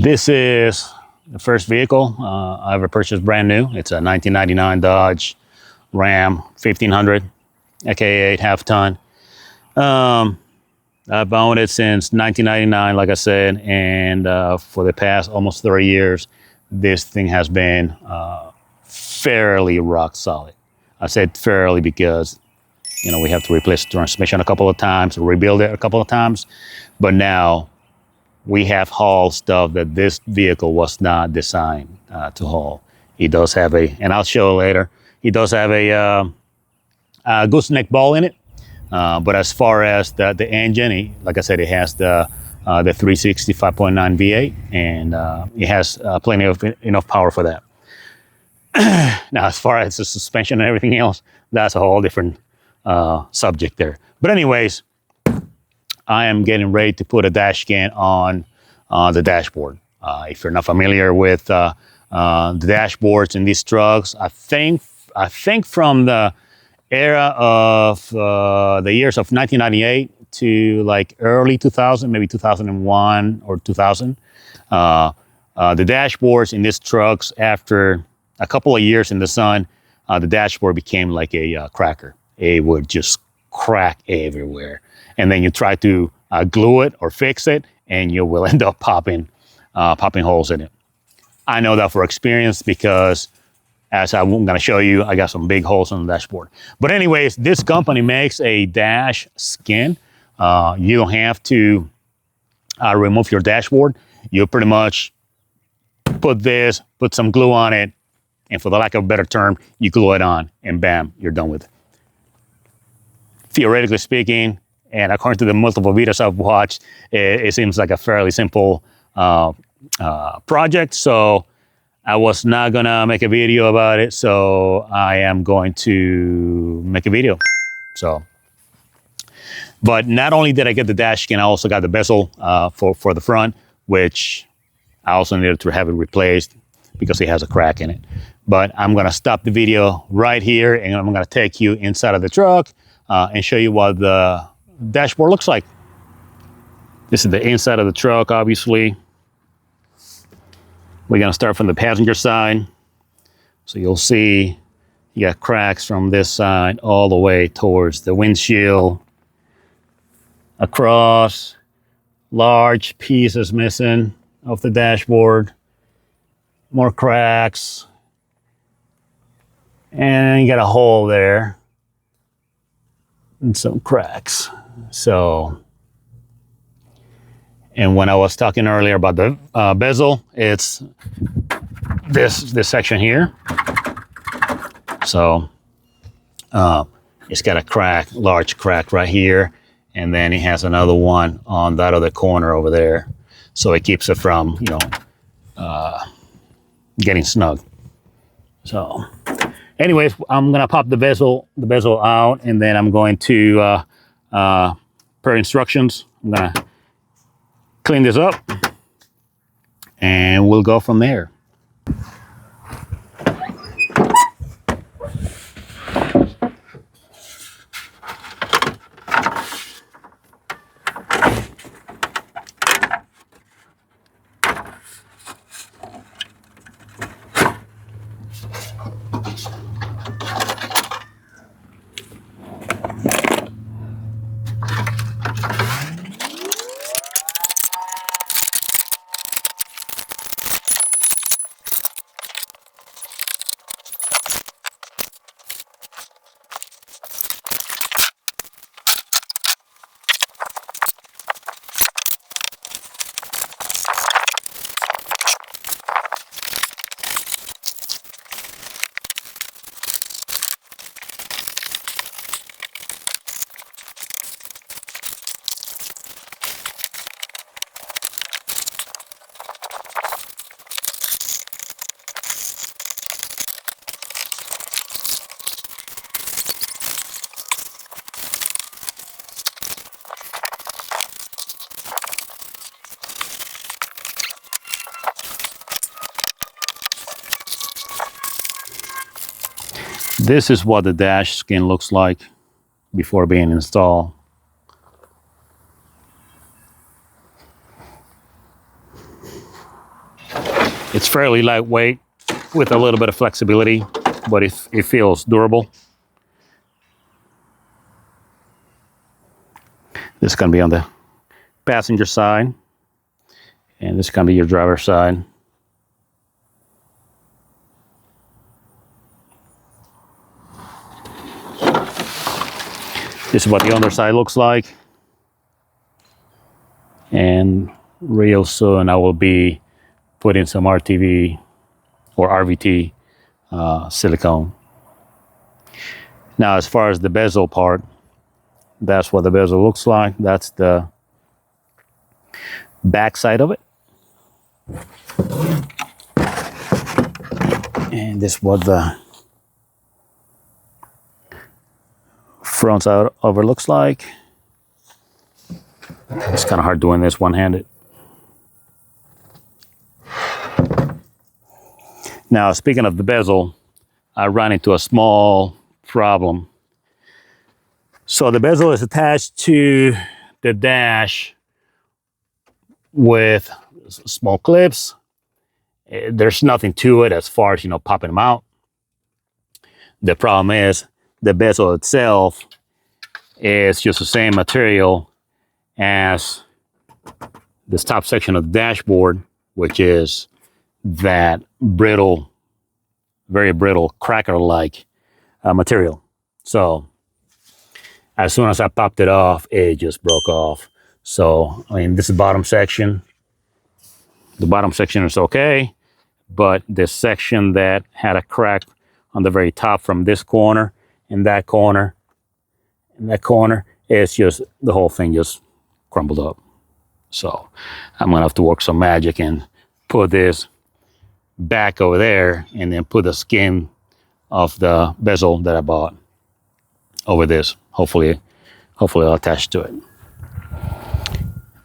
This is the first vehicle I ever purchased brand new. It's a 1999 Dodge Ram 1500, aka 8.5 ton. I've owned it since 1999, like I said, and for the past almost 30 years, this thing has been fairly rock solid. I said fairly because, you know, we have to replace the transmission a couple of times, rebuild it a couple of times, but now we have hauled stuff that this vehicle was not designed to haul. He does have and I'll show later, he does have a gooseneck ball in it. But as far as the engine, like I said, it has the 360 5.9 V8, and it has plenty of enough power for that. Now, as far as the suspension and everything else, that's a whole different subject there. But anyways, I am getting ready to put a DashSkin on the dashboard. If you're not familiar with the dashboards in these trucks, I think from the era of the years of 1998 to like early 2000, maybe 2001 or 2000, the dashboards in these trucks, after a couple of years in the sun, the dashboard became like a cracker. It would just crack everywhere. And then you try to glue it or fix it, and you will end up popping holes in it. I know that for experience because, as I'm going to show you, I got some big holes on the dashboard. But anyways, this company makes a DashSkin. You don't have to remove your dashboard. You pretty much put some glue on it, and for the lack of a better term, you glue it on, and bam, you're done with it. Theoretically speaking, and according to the multiple videos I've watched, it seems like a fairly simple project. So I was not gonna make a video about it, so I am going to make a video. So, but not only did I get the DashSkin, I also got the bezel for the front, which I also needed to have it replaced because it has a crack in it. But I'm gonna stop the video right here, and I'm gonna take you inside of the truck and show you what the dashboard looks like. This is the inside of the truck, obviously. We're gonna start from the passenger side. So you'll see you got cracks from this side all the way towards the windshield. Across, large pieces missing off the dashboard. More cracks. And you got a hole there. And some cracks. So, and when I was talking earlier about the bezel, it's this section here. So it's got a crack, large crack right here, and then it has another one on that other corner over there. So it keeps it from, you know, getting snug. So anyways, I'm gonna pop the bezel out, and then I'm going to per instructions, I'm gonna clean this up, and we'll go from there. This is what the DashSkin looks like before being installed. It's fairly lightweight with a little bit of flexibility, but it feels durable. This is going to be on the passenger side, and this is going to be your driver's side. This is what the underside looks like. And real soon I will be putting some RTV or RVT silicone. Now, as far as the bezel part, that's what the bezel looks like. That's the back side of it. And this is what the front side of it looks like. It's kind of hard doing this one-handed. Now, speaking of the bezel, I ran into a small problem. So the bezel is attached to the dash with small clips. There's nothing to it as far as, popping them out. The problem is the bezel itself is just the same material as this top section of the dashboard, which is that brittle, very brittle, cracker-like material. So as soon as I popped it off, it just broke off. So, I mean, this is the bottom section. The bottom section is okay, but this section that had a crack on the very top from this corner and that corner, it's just, the whole thing just crumbled up. So I'm gonna have to work some magic and put this back over there and then put the skin of the bezel that I bought over this. Hopefully I'll attach to it.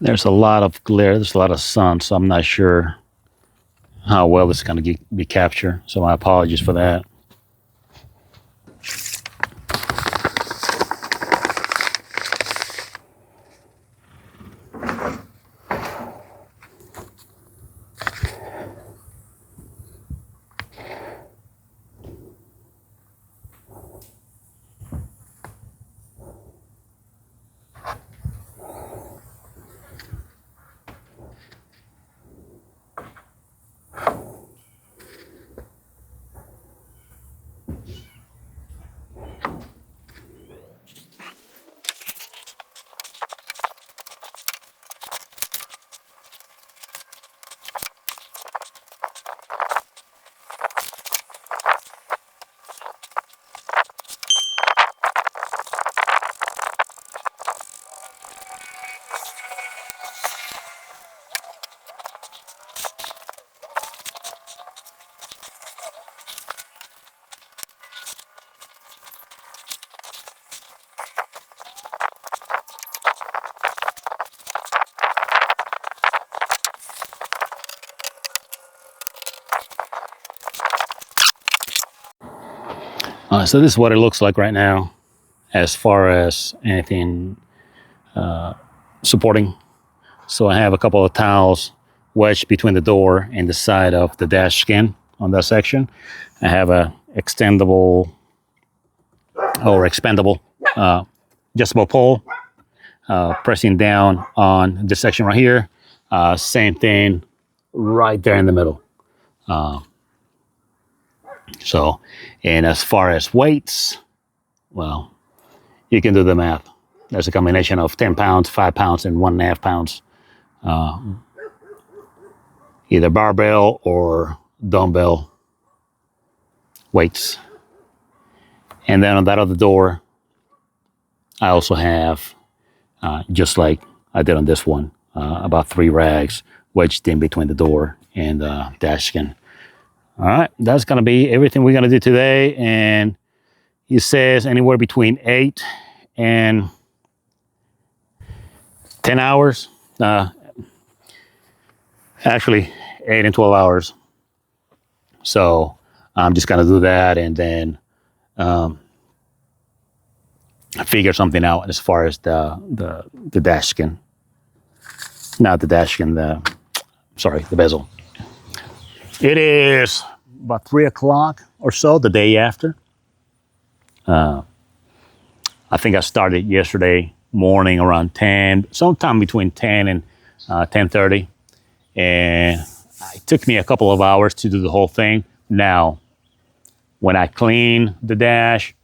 There's a lot of glare, there's a lot of sun, so I'm not sure how well this is gonna be captured. So my apologies for that. So this is what it looks like right now as far as anything supporting. So I have a couple of towels wedged between the door and the side of the dash skin on that section. I have a extendable or expandable adjustable pole pressing down on this section right here. Same thing right there in the middle. So, and as far as weights, well, you can do the math. There's a combination of 10 pounds, 5 pounds, and 1.5 pounds. Either barbell or dumbbell weights. And then on that other door, I also have, just like I did on this one, about 3 rags wedged in between the door and the dash skin. All right, that's gonna be everything we're gonna do today. And he says anywhere between 8 and 10 hours. Actually, 8 and 12 hours. So I'm just gonna do that and then figure something out as far as the dash skin. Not the dash skin, the bezel. It is about 3 o'clock or so the day after. I think I started yesterday morning around 10, sometime between 10 and 10:30. And it took me a couple of hours to do the whole thing. Now, when I clean the dash,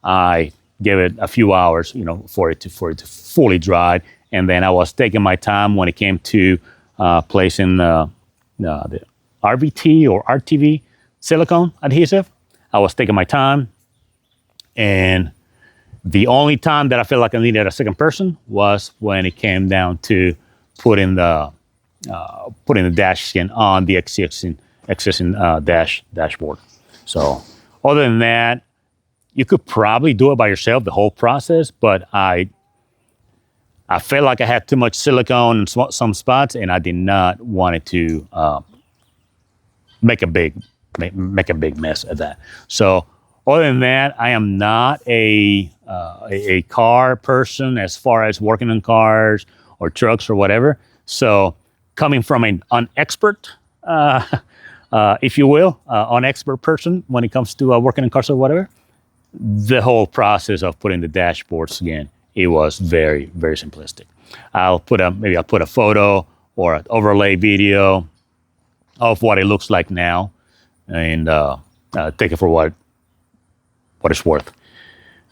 I give it a few hours, for it to fully dry. And then I was taking my time when it came to placing the RVT or RTV silicone adhesive. I was taking my time, and the only time that I felt like I needed a second person was when it came down to putting the dash skin on the existing dashboard. So other than that, you could probably do it by yourself, the whole process, but I felt like I had too much silicone in some spots, and I did not want it to make a big mess of that. So other than that, I am not a car person as far as working on cars or trucks or whatever. So coming from an unexpert, if you will, unexpert person when it comes to working in cars or whatever, the whole process of putting the dashboards again, it was very, very simplistic. I'll put a photo or an overlay video of what it looks like now, and take it for what it's worth.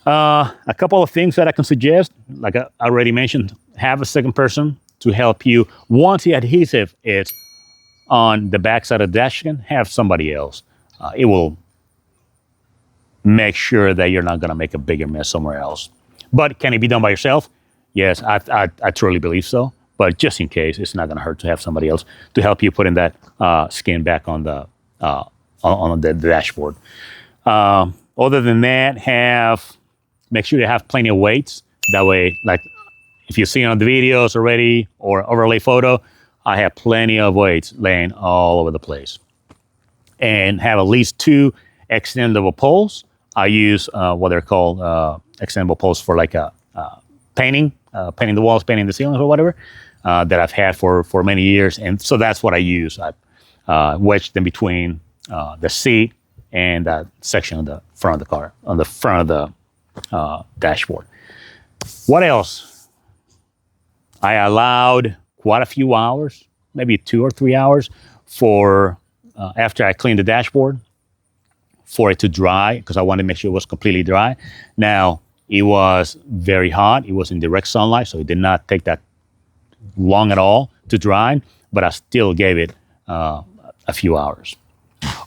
A couple of things that I can suggest, like I already mentioned, have a second person to help you. Once the adhesive is on the backside of the dash skin, have somebody else. It will make sure that you're not going to make a bigger mess somewhere else. But can it be done by yourself? Yes, I truly believe so. But just in case, it's not going to hurt to have somebody else to help you put in that skin back on the dashboard. Other than that, make sure you have plenty of weights. That way, like if you see on the videos already or overlay photo, I have plenty of weights laying all over the place. And have at least 2 extendable poles. I use what they're called extendable poles for like painting the walls, painting the ceilings or whatever, that I've had for many years. And so that's what I use. I wedged them between the seat and that section of the front of the car, on the front of the dashboard. What else? I allowed quite a few hours, maybe 2 or 3 hours, for after I cleaned the dashboard, for it to dry, because I wanted to make sure it was completely dry. Now, it was very hot. It was in direct sunlight, so it did not take that long at all to dry, but I still gave it a few hours.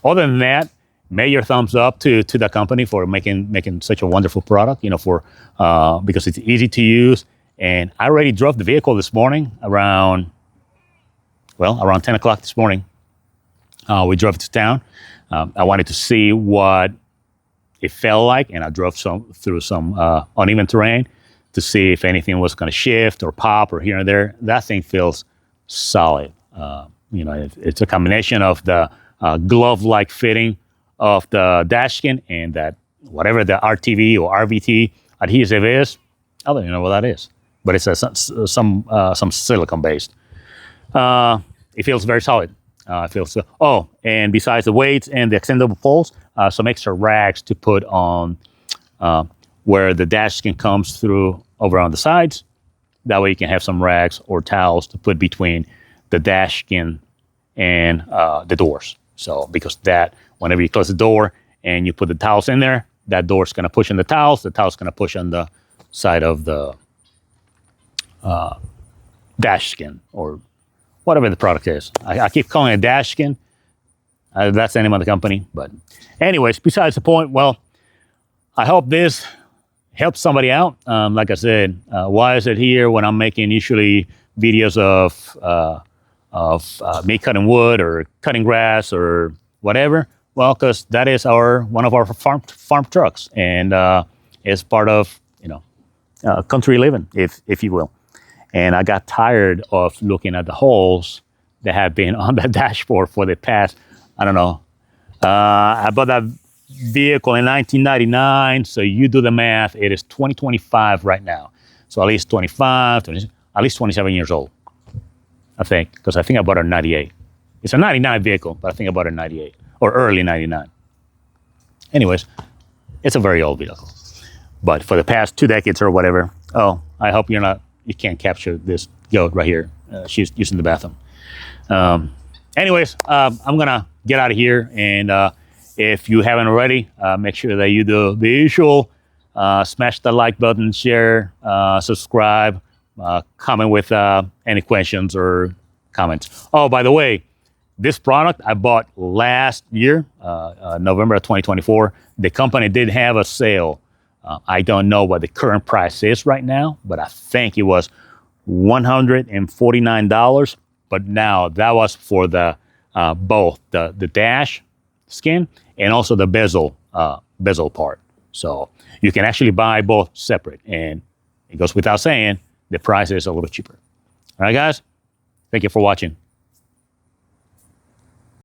Other than that, major thumbs up to the company for making such a wonderful product, because it's easy to use. And I already drove the vehicle this morning around 10 o'clock this morning. We drove to town. I wanted to see what it felt like, and I drove through some uneven terrain to see if anything was going to shift or pop or here and there. That thing feels solid. It's a combination of the glove-like fitting of the dash skin and that whatever the RTV or RVT adhesive is. I don't even know what that is, but it's some silicone based. It feels very solid. And besides the weights and the extendable poles, some extra rags to put on where the dash skin comes through over on the sides. That way you can have some rags or towels to put between the dash skin and the doors. So because whenever you close the door and you put the towels in there, that door's going to push on the towel's going to push on the side of the dash skin or whatever the product is. I keep calling it dash skin. That's the name of the company. But anyways, besides the point, well, I hope this helps somebody out. Like I said, why is it here when I'm making usually videos of me cutting wood or cutting grass or whatever? Well, because that is one of our farm trucks, and it's part of country living, if you will. And I got tired of looking at the holes that have been on the dashboard for the past, I don't know. I bought that vehicle in 1999, so you do the math. It is 2025 right now. So at least 25, at least 27 years old, I think, because I think I bought it in 98. It's a 99 vehicle, but I think about a 98 or early 99. Anyways, it's a very old vehicle. But for the past 2 decades or whatever, oh, I hope you can't capture this goat right here. She's using the bathroom. Anyways, I'm gonna get out of here, and if you haven't already, make sure that you do the usual, smash the like button, share, subscribe, comment with any questions or comments. Oh, by the way, this product I bought last year, November of 2024. The company did have a sale. I don't know what the current price is right now, but I think it was $149. But now that was for the both the dash skin and also the bezel part. So you can actually buy both separate, and it goes without saying the price is a little cheaper. All right, guys, thank you for watching.